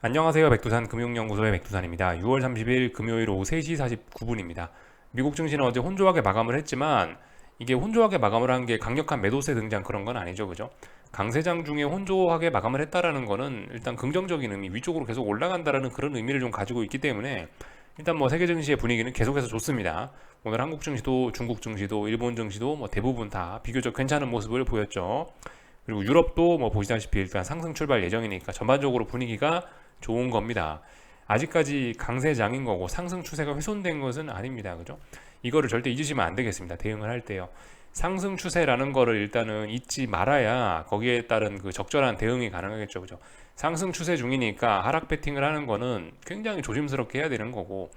안녕하세요. 백두산 금융연구소의 백두산입니다. 6월 30일 금요일 오후 3시 49분입니다. 미국 증시는 어제 혼조하게 마감을 했지만 이게 혼조하게 마감을 한 게 강력한 매도세 등장 그런 건 아니죠. 그죠? 강세장 중에 혼조하게 마감을 했다라는 거는 일단 긍정적인 의미, 위쪽으로 계속 올라간다라는 그런 의미를 좀 가지고 있기 때문에 일단 뭐 세계 증시의 분위기는 계속해서 좋습니다. 오늘 한국 증시도 중국 증시도 일본 증시도 뭐 대부분 다 비교적 괜찮은 모습을 보였죠. 그리고 유럽도 뭐 보시다시피 일단 상승 출발 예정이니까 전반적으로 분위기가 좋은 겁니다. 아직까지 강세장인 거고 상승 추세가 훼손된 것은 아닙니다. 그죠? 이거를 절대 잊으시면 안 되겠습니다. 대응을 할 때요. 상승 추세라는 거를 일단은 잊지 말아야 거기에 따른 그 적절한 대응이 가능하겠죠. 그죠? 상승 추세 중이니까 하락 배팅을 하는 거는 굉장히 조심스럽게 해야 되는 거고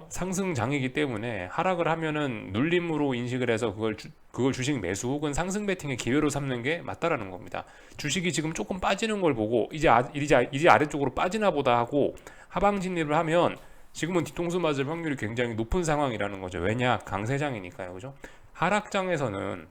상승장이기 때문에 하락을 하면은 눌림으로 인식을 해서 그걸 주식 매수 혹은 상승 베팅의 기회로 삼는 게 맞다라는 겁니다. 주식이 지금 조금 빠지는 걸 보고 이제 아래쪽으로 빠지나 보다 하고 하방 진입을 하면 지금은 뒤통수 맞을 확률이 굉장히 높은 상황이라는 거죠. 왜냐? 강세장이니까요. 그죠? 하락장에서는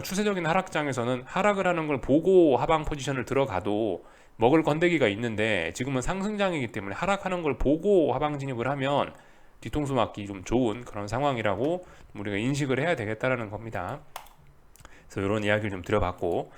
추세적인 하락장에서는 하락을 하는 걸 보고 하방 포지션을 들어가도 먹을 건데기가 있는데 지금은 상승장이기 때문에 하락하는 걸 보고 하방 진입을 하면 뒤통수 맞기 좀 좋은 그런 상황이라고 우리가 인식을 해야 되겠다라는 겁니다. 그래서 이런 이야기를 좀 드려봤고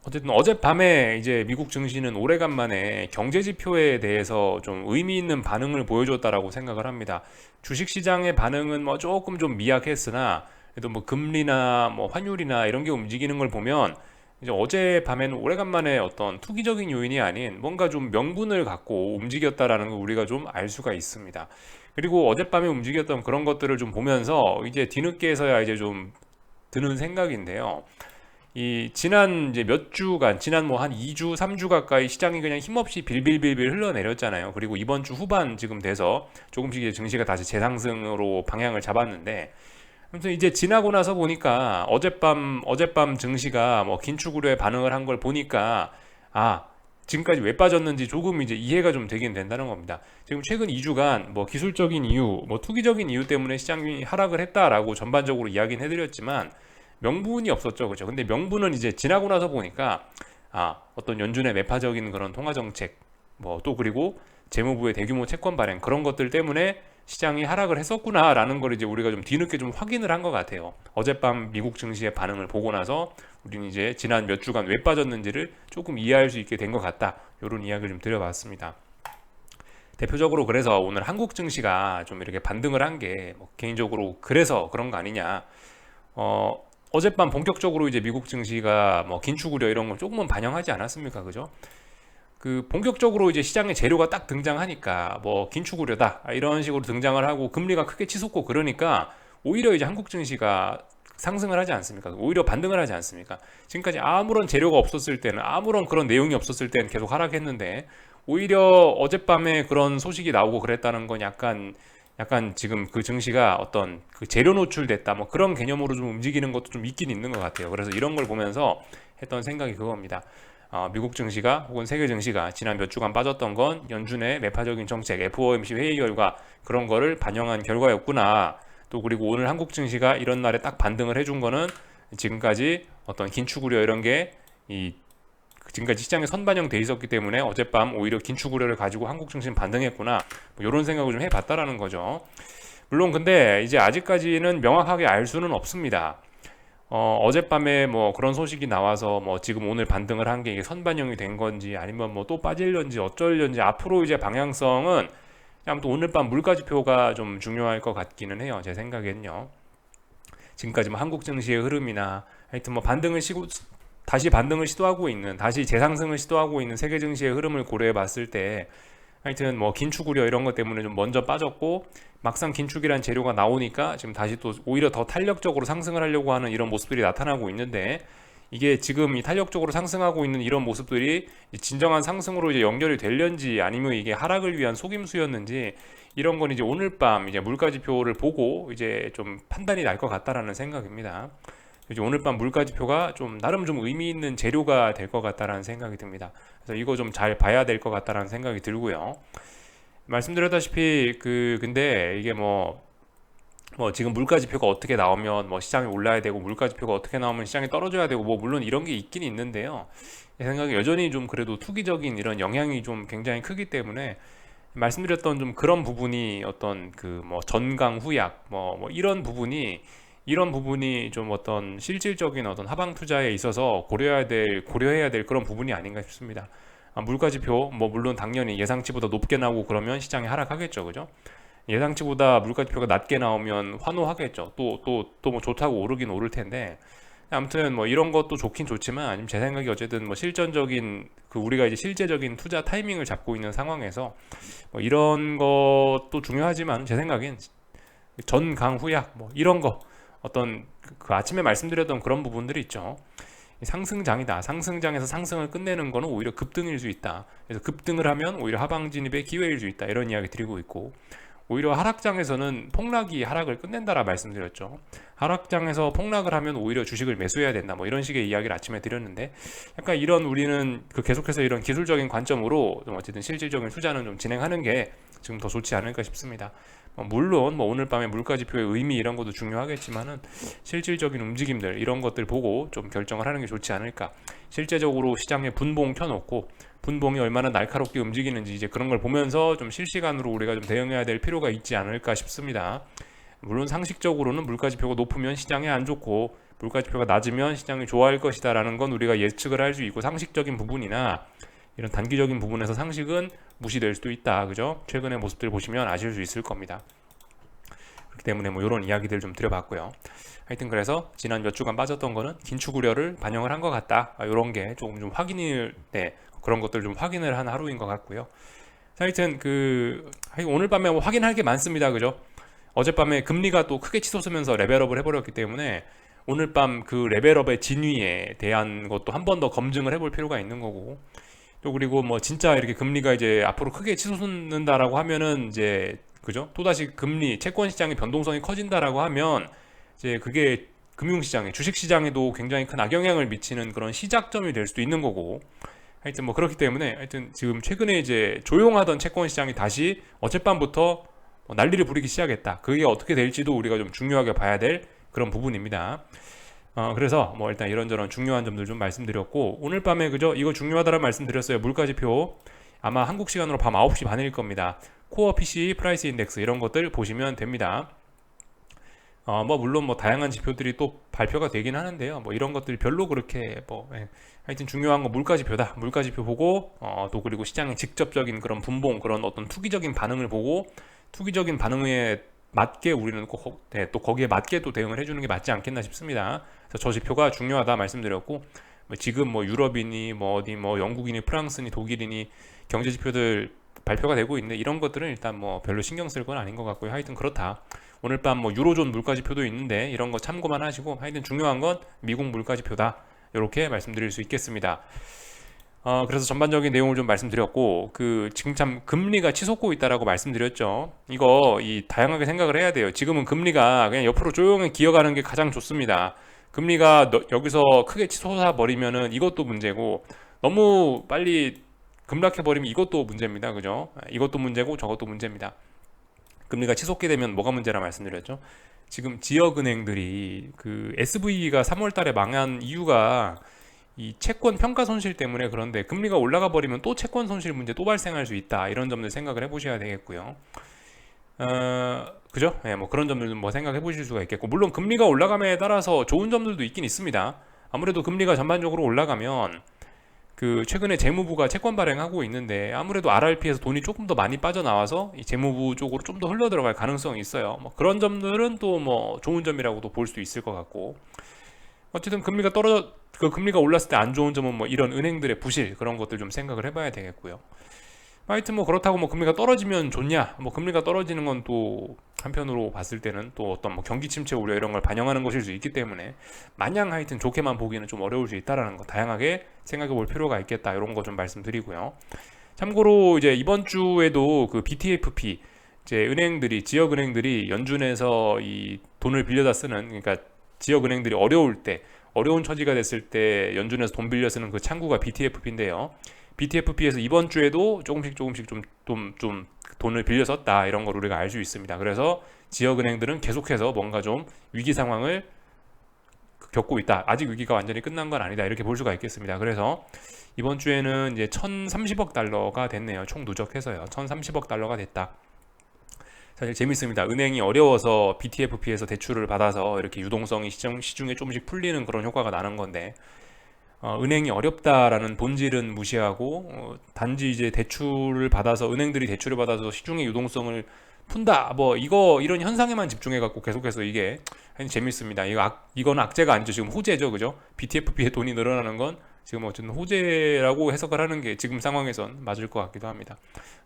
어쨌든 어젯밤에 이제 미국 증시는 오래간만에 경제 지표에 대해서 좀 의미 있는 반응을 보여줬다라고 생각을 합니다. 주식 시장의 반응은 뭐 조금 좀 미약했으나 그래도 뭐 금리나 뭐 환율이나 이런 게 움직이는 걸 보면 이제 어젯밤에는 오래간만에 어떤 투기적인 요인이 아닌 뭔가 좀 명분을 갖고 움직였다라는 걸 우리가 좀 알 수가 있습니다. 그리고 어젯밤에 움직였던 그런 것들을 좀 보면서 이제 뒤늦게서야 이제 좀 드는 생각인데요. 이 지난 이제 몇 주간 지난 뭐 한 2주, 3주 가까이 시장이 그냥 힘없이 빌빌빌빌 흘러내렸잖아요. 그리고 이번 주 후반 지금 돼서 조금씩 이제 증시가 다시 재상승으로 방향을 잡았는데 아무튼 이제 지나고 나서 보니까 어젯밤 증시가 뭐 긴축 우려에 반응을 한 걸 보니까 아 지금까지 왜 빠졌는지 조금 이제 이해가 좀 되긴 된다는 겁니다. 지금 최근 2주간 뭐 기술적인 이유, 뭐 투기적인 이유 때문에 시장이 하락을 했다라고 전반적으로 이야기는 해드렸지만 명분이 없었죠, 그죠? 근데 명분은 이제 지나고 나서 보니까 어떤 연준의 매파적인 그런 통화 정책, 뭐 또 그리고 재무부의 대규모 채권 발행 그런 것들 때문에 시장이 하락을 했었구나라는 걸 이제 우리가 좀 뒤늦게 좀 확인을 한 것 같아요. 어젯밤 미국 증시의 반응을 보고 나서 우리는 이제 지난 몇 주간 왜 빠졌는지를 조금 이해할 수 있게 된 것 같다. 이런 이야기를 좀 드려봤습니다. 대표적으로 그래서 오늘 한국 증시가 좀 이렇게 반등을 한 게 뭐 개인적으로 그래서 그런 거 아니냐. 어젯밤 본격적으로 이제 미국 증시가 뭐 긴축 우려 이런 걸 조금은 반영하지 않았습니까? 그죠? 그 본격적으로 이제 시장에 재료가 딱 등장하니까 뭐 긴축 우려다 이런 식으로 등장을 하고 금리가 크게 치솟고 그러니까 오히려 이제 한국 증시가 상승을 하지 않습니까? 오히려 반등을 하지 않습니까? 지금까지 아무런 재료가 없었을 때는 아무런 그런 내용이 없었을 때는 계속 하락했는데 오히려 어젯밤에 그런 소식이 나오고 그랬다는 건 약간 지금 그 증시가 어떤 그 재료 노출됐다 뭐 그런 개념으로 좀 움직이는 것도 좀 있긴 있는 것 같아요. 그래서 이런 걸 보면서 했던 생각이 그겁니다. 미국 증시가 혹은 세계 증시가 지난 몇 주간 빠졌던 건 연준의 매파적인 정책 FOMC 회의 결과 그런 거를 반영한 결과였구나. 또 그리고 오늘 한국 증시가 이런 날에 딱 반등을 해준 거는 지금까지 어떤 긴축 우려 이런 게 지금까지 시장에 선반영돼 있었기 때문에 어젯밤 오히려 긴축 우려를 가지고 한국 증시는 반등했구나. 뭐 이런 생각을 좀 해봤다라는 거죠. 물론 근데 이제 아직까지는 명확하게 알 수는 없습니다. 어젯밤에 뭐 그런 소식이 나와서 뭐 지금 오늘 반등을 한 게 이게 선반영이 된 건지 아니면 뭐 또 빠질런지 어쩔런지 앞으로 이제 방향성은 아무튼 오늘 밤 물가 지표가 좀 중요할 것 같기는 해요. 제 생각엔요. 지금까지 뭐 한국 증시의 흐름이나 하여튼 뭐 다시 반등을 시도하고 있는 다시 재상승을 시도하고 있는 세계 증시의 흐름을 고려해 봤을 때 하여튼 뭐 긴축 우려 이런 것 때문에 좀 먼저 빠졌고 막상 긴축이란 재료가 나오니까 지금 다시 또 오히려 더 탄력적으로 상승을 하려고 하는 이런 모습들이 나타나고 있는데 이게 지금 이 탄력적으로 상승하고 있는 이런 모습들이 진정한 상승으로 이제 연결이 될는지 아니면 이게 하락을 위한 속임수였는지 이런 건 이제 오늘 밤 이제 물가 지표를 보고 이제 좀 판단이 날 것 같다라는 생각입니다. 이제 오늘 밤 물가 지표가 좀 나름 좀 의미 있는 재료가 될 것 같다라는 생각이 듭니다. 그래서 이거 좀 잘 봐야 될 것 같다라는 생각이 들고요. 말씀드렸다시피 근데 이게 뭐 지금 물가 지표가 어떻게 나오면 뭐 시장이 올라야 되고 물가 지표가 어떻게 나오면 시장이 떨어져야 되고 뭐 물론 이런 게 있긴 있는데요. 제 생각에 여전히 좀 그래도 투기적인 이런 영향이 좀 굉장히 크기 때문에 말씀드렸던 좀 그런 부분이 어떤 그 뭐 전강 후약 뭐 이런 부분이 좀 어떤 실질적인 어떤 하방 투자에 있어서 고려해야 될 그런 부분이 아닌가 싶습니다. 물가지표 뭐 물론 당연히 예상치보다 높게 나오고 그러면 시장이 하락하겠죠, 그죠? 예상치보다 물가지표가 낮게 나오면 환호하겠죠. 또 뭐 좋다고 오르긴 오를 텐데 아무튼 뭐 이런 것도 좋긴 좋지만 제 생각에 어쨌든 뭐 실전적인 그 우리가 이제 실제적인 투자 타이밍을 잡고 있는 상황에서 뭐 이런 것도 중요하지만 제 생각엔 전강 후약 뭐 이런 거 어떤 그 아침에 말씀드렸던 그런 부분들이 있죠. 상승장이다. 상승장에서 상승을 끝내는 거는 오히려 급등일 수 있다. 그래서 급등을 하면 오히려 하방 진입의 기회일 수 있다. 이런 이야기 드리고 있고 오히려 하락장에서는 폭락이 하락을 끝낸다라 말씀드렸죠. 하락장에서 폭락을 하면 오히려 주식을 매수해야 된다. 뭐 이런 식의 이야기를 아침에 드렸는데 약간 이런 우리는 그 계속해서 이런 기술적인 관점으로 좀 어쨌든 실질적인 투자는 좀 진행하는 게 지금 더 좋지 않을까 싶습니다. 물론 뭐 오늘 밤에 물가지표의 의미 이런 것도 중요하겠지만은 실질적인 움직임들 이런 것들 보고 좀 결정을 하는 게 좋지 않을까. 실제적으로 시장에 분봉 켜놓고 분봉이 얼마나 날카롭게 움직이는지 이제 그런 걸 보면서 좀 실시간으로 우리가 좀 대응해야 될 필요가 있지 않을까 싶습니다. 물론 상식적으로는 물가지표가 높으면 시장에 안 좋고 물가지표가 낮으면 시장이 좋아할 것이다라는 건 우리가 예측을 할 수 있고 상식적인 부분이나 이런 단기적인 부분에서 상식은 무시될 수도 있다. 그죠? 최근의 모습들 보시면 아실 수 있을 겁니다. 그렇기 때문에 뭐 이런 이야기들 좀 드려봤고요. 하여튼 그래서 지난 몇 주간 빠졌던 거는 긴축 우려를 반영을 한 것 같다. 이런 게 조금 좀 그런 것들 좀 확인을 한 하루인 것 같고요. 하여튼 오늘 밤에 뭐 확인할 게 많습니다. 그죠? 어젯밤에 금리가 또 크게 치솟으면서 레벨업을 해버렸기 때문에 오늘 밤 그 레벨업의 진위에 대한 것도 한 번 더 검증을 해볼 필요가 있는 거고 또 그리고 뭐 진짜 이렇게 금리가 이제 앞으로 크게 치솟는다라고 하면은 이제 그죠? 또다시 금리 채권 시장의 변동성이 커진다라고 하면 이제 그게 금융시장에 주식시장에도 굉장히 큰 악영향을 미치는 그런 시작점이 될 수도 있는 거고 하여튼 뭐 그렇기 때문에 하여튼 지금 최근에 이제 조용하던 채권 시장이 다시 어젯밤부터 난리를 부리기 시작했다. 그게 어떻게 될지도 우리가 좀 중요하게 봐야 될 그런 부분입니다. 그래서 뭐 일단 이런저런 중요한 점들 좀 말씀드렸고 오늘 밤에 그죠? 이거 중요하다는 말씀드렸어요. 물가지표 아마 한국 시간으로 밤 9시 반일 겁니다. 코어 PC 프라이스 인덱스 이런 것들 보시면 됩니다. 뭐 물론 뭐 다양한 지표들이 또 발표가 되긴 하는데요. 뭐 이런 것들 별로 그렇게 하여튼 중요한 건 물가지표다. 물가지표 보고 또 그리고 시장의 직접적인 그런 분봉 그런 어떤 투기적인 반응을 보고 투기적인 반응에 맞게 우리는 또 거기에 맞게 또 대응을 해주는 게 맞지 않겠나 싶습니다. 그래서 저 지표가 중요하다 말씀드렸고 지금 뭐 유럽이니 뭐 어디 뭐 영국이니 프랑스니 독일이니 경제 지표들 발표가 되고 있는데 이런 것들은 일단 뭐 별로 신경 쓸 건 아닌 것 같고요. 하여튼 그렇다. 오늘 밤 뭐 유로존 물가 지표도 있는데 이런 거 참고만 하시고 하여튼 중요한 건 미국 물가 지표다. 이렇게 말씀드릴 수 있겠습니다. 그래서 전반적인 내용을 좀 말씀드렸고 지금 참 금리가 치솟고 있다라고 말씀드렸죠. 이거 다양하게 생각을 해야 돼요. 지금은 금리가 그냥 옆으로 조용히 기어가는 게 가장 좋습니다. 금리가 여기서 크게 치솟아 버리면은 이것도 문제고 너무 빨리 급락해 버리면 이것도 문제입니다. 그죠? 이것도 문제고 저것도 문제입니다. 금리가 치솟게 되면 뭐가 문제라 말씀드렸죠. 지금 지역은행들이 SV가 3월 달에 망한 이유가 이 채권 평가 손실 때문에 그런데 금리가 올라가 버리면 또 채권 손실 문제 또 발생할 수 있다. 이런 점들 생각을 해보셔야 되겠고요. 그죠? 네, 뭐 그런 점들 뭐 생각해 보실 수가 있겠고 물론 금리가 올라감에 따라서 좋은 점들도 있긴 있습니다. 아무래도 금리가 전반적으로 올라가면 최근에 재무부가 채권 발행하고 있는데 아무래도 RRP에서 돈이 조금 더 많이 빠져나와서 이 재무부 쪽으로 좀 더 흘러 들어갈 가능성이 있어요. 뭐 그런 점들은 또 뭐 좋은 점이라고도 볼 수 있을 것 같고 어쨌든 금리가 올랐을 때 안 좋은 점은 뭐 이런 은행들의 부실 그런 것들 좀 생각을 해봐야 되겠고요. 하여튼 뭐 그렇다고 뭐 금리가 떨어지면 좋냐? 뭐 금리가 떨어지는 건 또 한편으로 봤을 때는 또 어떤 뭐 경기 침체 우려 이런 걸 반영하는 것일 수 있기 때문에 마냥 하여튼 좋게만 보기는 좀 어려울 수 있다라는 거 다양하게 생각해 볼 필요가 있겠다 이런 거 좀 말씀드리고요. 참고로 이제 이번 주에도 BTFP 이제 지역 은행들이 연준에서 이 돈을 빌려다 쓰는 그러니까 지역 은행들이 어려운 처지가 됐을 때 연준에서 돈 빌려 쓰는 그 창구가 BTFP인데요. BTFP에서 이번 주에도 조금씩 좀 돈을 빌려 썼다 이런 걸 우리가 알 수 있습니다. 그래서 지역은행들은 계속해서 뭔가 좀 위기 상황을 겪고 있다. 아직 위기가 완전히 끝난 건 아니다. 이렇게 볼 수가 있겠습니다. 그래서 이번 주에는 이제 1,030억 달러가 됐네요. 총 누적해서요. 1,030억 달러가 됐다. 사실 재밌습니다. 은행이 어려워서 BTFP에서 대출을 받아서 이렇게 유동성이 시중에 조금씩 풀리는 그런 효과가 나는 건데, 은행이 어렵다라는 본질은 무시하고 단지 이제 대출을 받아서 은행들이 대출을 받아서 시중의 유동성을 푼다 뭐 이런 현상에만 집중해 갖고 계속해서 이게 재밌습니다. 이건 악재가 아니죠. 지금 호재죠, 그죠? BTFP의 돈이 늘어나는 건 지금 어쨌든 호재라고 해석을 하는 게 지금 상황에선 맞을 것 같기도 합니다.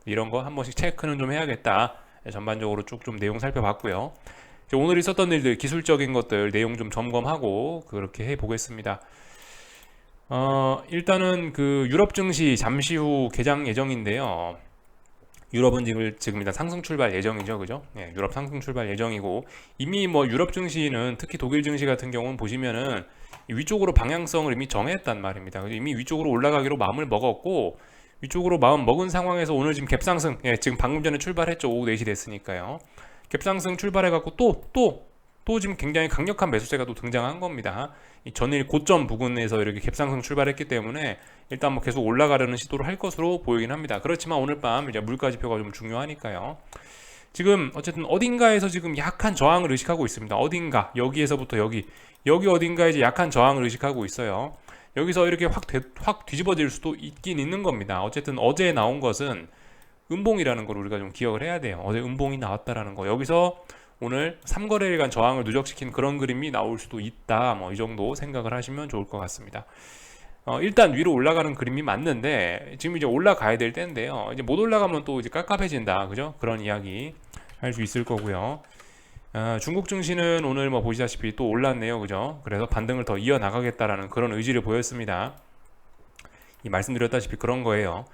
이런 거 한 번씩 체크는 좀 해야겠다. 전반적으로 쭉 좀 내용 살펴봤고요. 오늘 있었던 일들, 기술적인 것들 내용 좀 점검하고 그렇게 해 보겠습니다. 일단은 그 유럽 증시 잠시 후 개장 예정인데요. 유럽은 지금 일단 상승 출발 예정이죠, 그죠? 네, 유럽 상승 출발 예정이고, 이미 뭐 유럽 증시는 특히 독일 증시 같은 경우는 보시면은 위쪽으로 방향성을 이미 정했단 말입니다. 이미 위쪽으로 올라가기로 마음을 먹었고, 위쪽으로 마음 먹은 상황에서 오늘 지금 갭상승, 예, 지금 방금 전에 출발했죠. 오후 4시 됐으니까요. 갭상승 출발해갖고 또 지금 굉장히 강력한 매수세가 또 등장한 겁니다. 이 전일 고점 부근에서 이렇게 갭상승 출발했기 때문에 일단 뭐 계속 올라가려는 시도를 할 것으로 보이긴 합니다. 그렇지만 오늘 밤 이제 물가 지표가 좀 중요하니까요. 지금 어쨌든 어딘가에서 지금 약한 저항을 의식하고 있습니다. 어딘가 여기에서부터 여기 어딘가에 이제 약한 저항을 의식하고 있어요. 여기서 이렇게 확 뒤집어질 수도 있긴 있는 겁니다. 어쨌든 어제 나온 것은 음봉이라는 걸 우리가 좀 기억을 해야 돼요. 어제 음봉이 나왔다라는 거. 여기서 오늘 3거래일간 저항을 누적시킨 그런 그림이 나올 수도 있다. 뭐 이 정도 생각을 하시면 좋을 것 같습니다. 일단 위로 올라가는 그림이 맞는데 지금 이제 올라가야 될 때인데요. 이제 못 올라가면 또 이제 깝깝해진다. 그죠? 그런 이야기 할 수 있을 거고요. 중국 증시는 오늘 뭐 보시다시피 또 올랐네요. 그죠? 그래서 반등을 더 이어나가겠다라는 그런 의지를 보였습니다. 말씀드렸다시피 그런 거예요.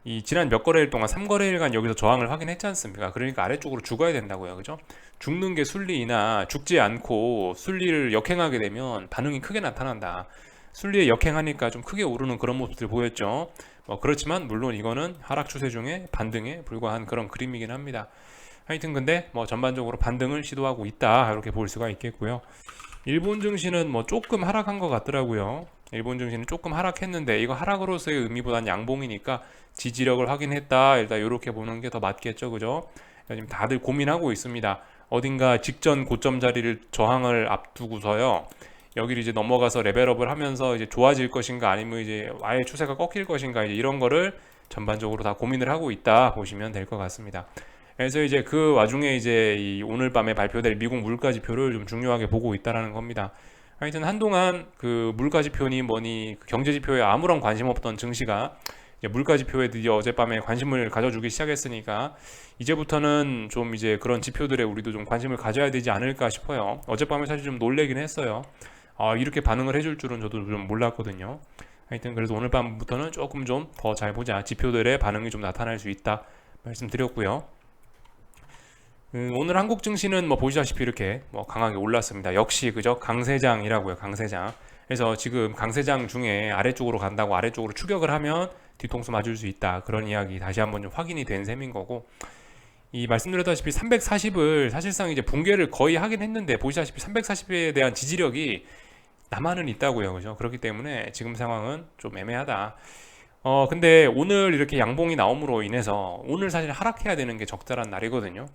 이 지난 몇 거래일 동안 3거래일간 여기서 저항을 확인했지 않습니까? 그러니까 아래쪽으로 죽어야 된다고요. 그죠? 죽는 게 순리이나 죽지 않고 순리를 역행하게 되면 반응이 크게 나타난다. 순리에 역행하니까 좀 크게 오르는 그런 모습들 보였죠. 그렇지만 물론 이거는 하락 추세 중에 반등에 불과한 그런 그림이긴 합니다. 하여튼 근데 뭐 전반적으로 반등을 시도하고 있다. 이렇게 볼 수가 있겠고요. 일본 증시는 뭐 조금 하락한 것 같더라고요. 일본 증시는 조금 하락했는데 이거 하락으로서의 의미보다는 양봉이니까 지지력을 확인했다. 일단 이렇게 보는 게 더 맞겠죠, 그죠? 지금 다들 고민하고 있습니다. 어딘가 직전 고점 자리를 저항을 앞두고서요. 여기를 이제 넘어가서 레벨업을 하면서 이제 좋아질 것인가 아니면 이제 아예 추세가 꺾일 것인가 이제 이런 거를 전반적으로 다 고민을 하고 있다 보시면 될 것 같습니다. 그래서 이제 그 와중에 이제 이 오늘 밤에 발표될 미국 물가 지표를 좀 중요하게 보고 있다라는 겁니다. 하여튼 한동안 그 물가 지표니 뭐니 그 경제 지표에 아무런 관심 없던 증시가 이제 물가 지표에 드디어 어젯밤에 관심을 가져주기 시작했으니까 이제부터는 좀 이제 그런 지표들에 우리도 좀 관심을 가져야 되지 않을까 싶어요. 어젯밤에 사실 좀 놀래긴 했어요. 이렇게 반응을 해줄 줄은 저도 좀 몰랐거든요. 하여튼 그래서 오늘 밤부터는 조금 좀 더 잘 보자. 지표들의 반응이 좀 나타날 수 있다 말씀드렸고요. 오늘 한국 증시는 뭐 보시다시피 이렇게 뭐 강하게 올랐습니다. 역시 그죠? 강세장이라고요. 강세장. 그래서 지금 강세장 중에 아래쪽으로 간다고 아래쪽으로 추격을 하면 뒤통수 맞을 수 있다. 그런 이야기 다시 한번 좀 확인이 된 셈인 거고, 이 말씀드렸다시피 340을 사실상 이제 붕괴를 거의 하긴 했는데 보시다시피 340에 대한 지지력이 남아는 있다고요. 그죠? 그렇기 때문에 지금 상황은 좀 애매하다. 근데 오늘 이렇게 양봉이 나옴으로 인해서 오늘 사실 하락해야 되는 게 적절한 날이거든요.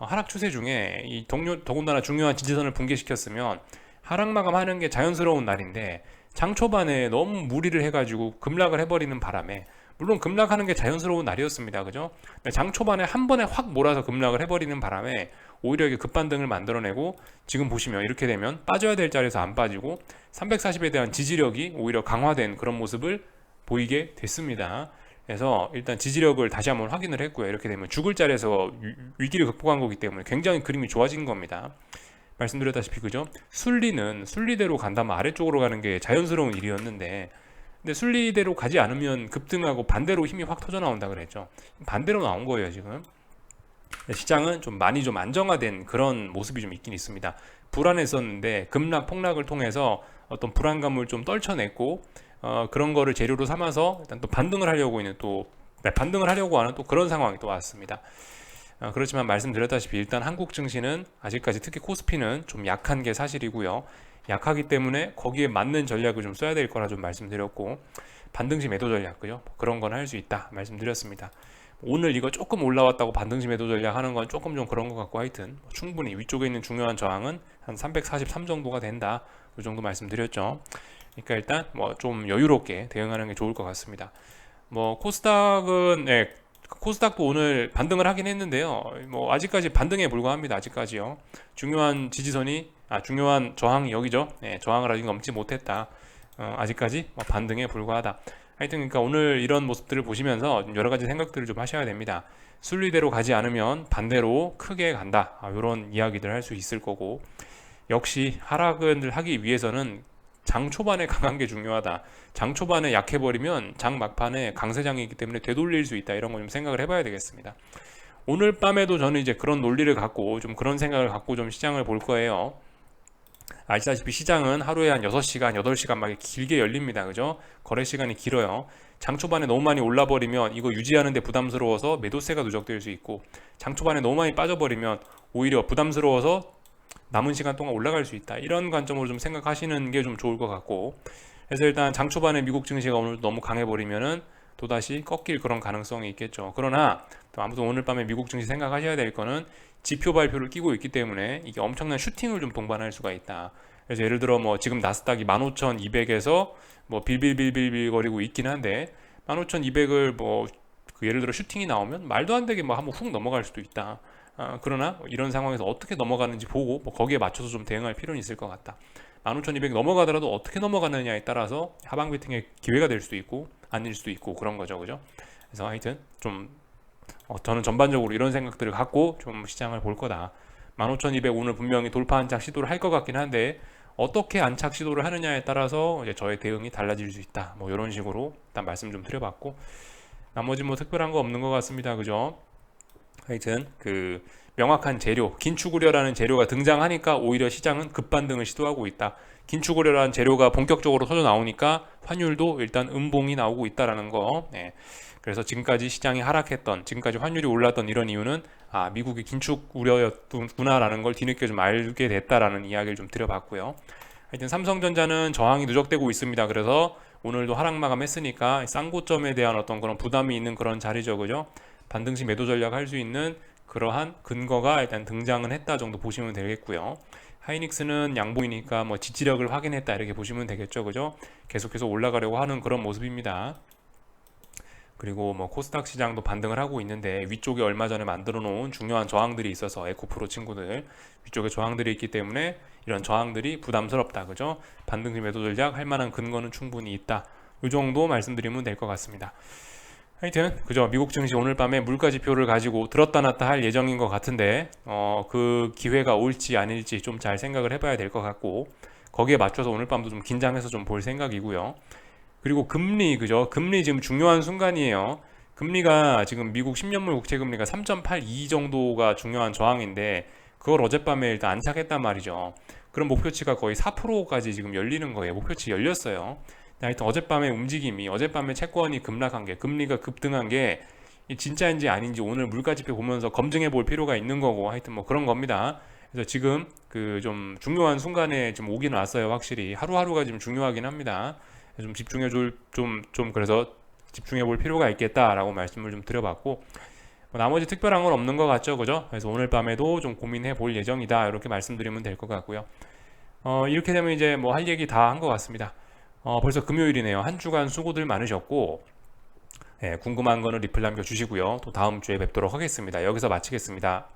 하락 추세 중에 이 더군다나 중요한 지지선을 붕괴시켰으면 하락 마감하는 게 자연스러운 날인데 장 초반에 너무 무리를 해가지고 급락을 해버리는 바람에, 물론 급락하는 게 자연스러운 날이었습니다. 그죠? 장 초반에 한 번에 확 몰아서 급락을 해버리는 바람에 오히려 이게 급반등을 만들어내고, 지금 보시면 이렇게 되면 빠져야 될 자리에서 안 빠지고 340에 대한 지지력이 오히려 강화된 그런 모습을 보이게 됐습니다. 그래서 일단 지지력을 다시 한번 확인을 했고요. 이렇게 되면 죽을 자리에서 위기를 극복한 거기 때문에 굉장히 그림이 좋아진 겁니다. 말씀드렸다시피 그죠? 순리는 순리대로 간다면 아래쪽으로 가는 게 자연스러운 일이었는데, 근데 순리대로 가지 않으면 급등하고 반대로 힘이 확 터져 나온다 그랬죠. 반대로 나온 거예요 지금. 시장은 좀 많이 좀 안정화된 그런 모습이 좀 있긴 있습니다. 불안했었는데 급락 폭락을 통해서 어떤 불안감을 좀 떨쳐냈고, 그런 거를 재료로 삼아서 일단 또 반등을 하려고 하는 또 그런 상황이 또 왔습니다. 그렇지만 말씀드렸다시피 일단 한국 증시는 아직까지 특히 코스피는 좀 약한 게 사실이고요. 약하기 때문에 거기에 맞는 전략을 좀 써야 될 거라 좀 말씀드렸고, 반등시 매도 전략, 그죠? 그런 건 할 수 있다 말씀드렸습니다. 오늘 이거 조금 올라왔다고 반등시 매도 전략 하는 건 조금 좀 그런 것 같고, 하여튼 충분히 위쪽에 있는 중요한 저항은 한 343 정도가 된다, 이 정도 말씀드렸죠. 그러니까 일단 뭐 좀 여유롭게 대응하는 게 좋을 것 같습니다. 뭐 코스닥은 코스닥도 오늘 반등을 하긴 했는데요. 뭐 아직까지 반등에 불과합니다. 아직까지요. 중요한 지지선이 중요한 저항이 여기죠. 저항을 아직 넘지 못했다. 아직까지 뭐 반등에 불과하다. 하여튼 그러니까 오늘 이런 모습들을 보시면서 여러 가지 생각들을 좀 하셔야 됩니다. 순리대로 가지 않으면 반대로 크게 간다. 이런 이야기들 할 수 있을 거고, 역시 하락을 하기 위해서는 장 초반에 강한 게 중요하다. 장 초반에 약해버리면 장 막판에 강세장이기 때문에 되돌릴 수 있다. 이런 거 좀 생각을 해봐야 되겠습니다. 오늘 밤에도 저는 이제 그런 논리를 갖고 좀 그런 생각을 갖고 좀 시장을 볼 거예요. 아시다시피 시장은 하루에 한 6시간, 8시간 막 길게 열립니다. 그죠? 거래 시간이 길어요. 장 초반에 너무 많이 올라버리면 이거 유지하는데 부담스러워서 매도세가 누적될 수 있고, 장 초반에 너무 많이 빠져버리면 오히려 부담스러워서 남은 시간 동안 올라갈 수 있다. 이런 관점으로 좀 생각하시는 게 좀 좋을 것 같고, 그래서 일단 장 초반에 미국 증시가 오늘 너무 강해버리면은 또다시 꺾일 그런 가능성이 있겠죠. 그러나 또 아무튼 오늘 밤에 미국 증시 생각하셔야 될 거는 지표 발표를 끼고 있기 때문에 이게 엄청난 슈팅을 좀 동반할 수가 있다. 그래서 예를 들어 뭐 지금 나스닥이 15,200에서 뭐 빌빌빌빌빌 거리고 있긴 한데, 15,200을 뭐 예를 들어 슈팅이 나오면 말도 안 되게 뭐 한번 훅 넘어갈 수도 있다. 그러나 이런 상황에서 어떻게 넘어가는지 보고 뭐 거기에 맞춰서 좀 대응할 필요는 있을 것 같다. 15,200 넘어가더라도 어떻게 넘어가느냐에 따라서 하방 베팅의 기회가 될 수도 있고 아닐 수도 있고 그런 거죠, 그죠? 그래서 하여튼 좀 저는 전반적으로 이런 생각들을 갖고 좀 시장을 볼 거다. 15,200 오늘 분명히 돌파 안착 시도를 할 것 같긴 한데, 어떻게 안착 시도를 하느냐에 따라서 이제 저의 대응이 달라질 수 있다. 뭐 이런 식으로 일단 말씀 좀 드려봤고, 나머지 뭐 특별한 거 없는 것 같습니다, 그죠? 하여튼 그 명확한 재료, 긴축우려라는 재료가 등장하니까 오히려 시장은 급반등을 시도하고 있다. 긴축우려라는 재료가 본격적으로 터져 나오니까 환율도 일단 음봉이 나오고 있다라는 거. 그래서 지금까지 시장이 하락했던, 지금까지 환율이 올랐던 이런 이유는 미국이 긴축 우려였구나라는 걸 뒤늦게 좀 알게 됐다라는 이야기를 좀 드려봤고요. 하여튼 삼성전자는 저항이 누적되고 있습니다. 그래서 오늘도 하락 마감했으니까 쌍고점에 대한 어떤 그런 부담이 있는 그런 자리죠, 그죠? 반등시 매도 전략 할 수 있는 그러한 근거가 일단 등장은 했다 정도 보시면 되겠고요. 하이닉스는 양봉이니까 뭐 지지력을 확인했다 이렇게 보시면 되겠죠, 그죠? 계속해서 올라가려고 하는 그런 모습입니다. 그리고 뭐 코스닥 시장도 반등을 하고 있는데, 위쪽에 얼마 전에 만들어 놓은 중요한 저항들이 있어서 에코프로 친구들 위쪽에 저항들이 있기 때문에 이런 저항들이 부담스럽다, 그죠? 반등시 매도 전략 할 만한 근거는 충분히 있다. 이 정도 말씀드리면 될 것 같습니다. 하여튼 그죠, 미국 증시 오늘 밤에 물가 지표를 가지고 들었다 놨다 할 예정인 것 같은데, 그 기회가 올지 아닐지 좀 잘 생각을 해봐야 될 것 같고, 거기에 맞춰서 오늘 밤도 좀 긴장해서 좀 볼 생각이고요. 그리고 금리, 그죠, 금리 지금 중요한 순간이에요. 금리가 지금 미국 10년물 국채 금리가 3.82 정도가 중요한 저항인데, 그걸 어젯밤에 일단 안착했단 말이죠. 그럼 목표치가 거의 4%까지 지금 열리는 거예요. 목표치 열렸어요. 하여튼 어젯밤에 움직임이, 어젯밤에 채권이 급락한 게, 금리가 급등한 게 진짜인지 아닌지 오늘 물가지표 보면서 검증해 볼 필요가 있는 거고, 하여튼 뭐 그런 겁니다. 그래서 지금 그 좀 중요한 순간에 좀 오긴 왔어요. 확실히 하루하루가 지금 중요하긴 합니다. 좀 집중해 그래서 집중해 볼 필요가 있겠다라고 말씀을 좀 드려봤고, 뭐 나머지 특별한 건 없는 것 같죠, 그죠? 그래서 오늘 밤에도 좀 고민해 볼 예정이다, 이렇게 말씀드리면 될 것 같고요. 이렇게 되면 이제 뭐 할 얘기 다 한 것 같습니다. 벌써 금요일이네요. 한 주간 수고들 많으셨고, 궁금한 거는 리플 남겨주시고요. 또 다음 주에 뵙도록 하겠습니다. 여기서 마치겠습니다.